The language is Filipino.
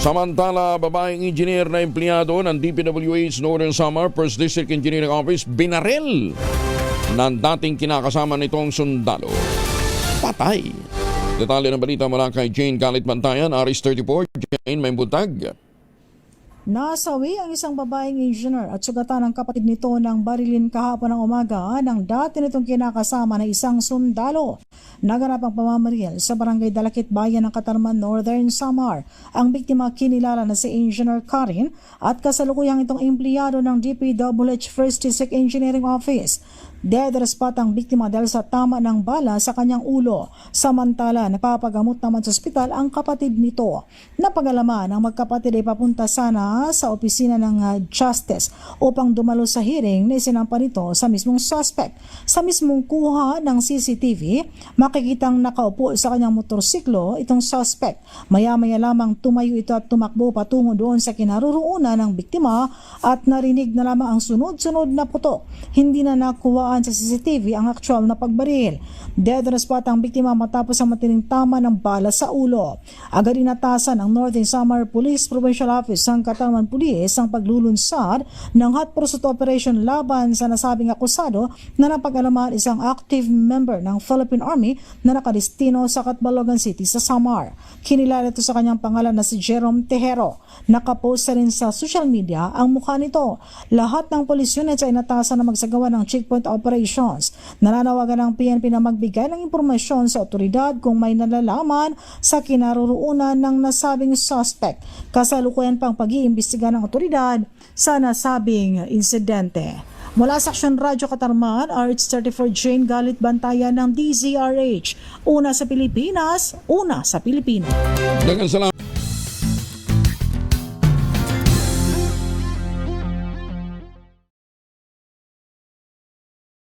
Samantala, babaeng engineer na empleyado ng DPWH Northern Samar First District Engineering Office binaril ng dating kinakasama nitong sundalo. Patay. Detalye ng balita mula kay Jane Galit Bantayan, Aris 34. Jane, may buntag. Nasawi ang isang babaeng engineer at sugatan ng kapatid nito ng barilin kahapon ng umaga ng dati nitong kinakasama na isang sundalo. Naganap ang pamamaril sa barangay Dalakit, Bayan ng Katarman, Northern Samar. Ang biktima kinilala na si Engineer Karin at kasalukuyang itong empleyado ng DPWH First District Engineering Office. Dead on spot ang biktima dahil sa tama ng bala sa kanyang ulo. Samantala, napapagamot naman sa ospital ang kapatid nito. Napag-alaman ang magkapatid ay papunta sana sa opisina ng Justice upang dumalo sa hearing na isinampa nito sa mismong suspect. Sa mismong kuha ng CCTV, makikitang nakaupo sa kanyang motorsiklo itong suspect. Maya-maya lamang tumayo ito at tumakbo patungo doon sa kinaroroonan ng biktima at narinig na lamang ang sunod-sunod na putok. Hindi na nakuha sa CCTV ang actual na pagbaril. Dead on spot ang biktima matapos ang matining tama ng bala sa ulo. Agad inatasan ng Northern Samar Police Provincial Office ng Katarman Police ang paglulunsad ng hot pursuit operation laban sa nasabing akusado na napag-alaman isang active member ng Philippine Army na nakadestino sa Catbalogan City sa Samar. Kinilala ito sa kanyang pangalan na si Jerome Tejero. Nakapost rin sa social media ang mukha nito. Lahat ng police units ay inatasan na magsagawa ng checkpoint operations. Nananawagan ng PNP na magbigay ng impormasyon sa otoridad kung may nalalaman sa kinaroroonan ng nasabing suspect. Kasalukuyan pang pag-iimbestiga ng otoridad sa nasabing insidente. Mula sa Aksyon Radyo Katarman, RH34 Jane Galit Bantayan ng DZRH. Una sa Pilipinas, una sa Pilipino. Daghang salamat.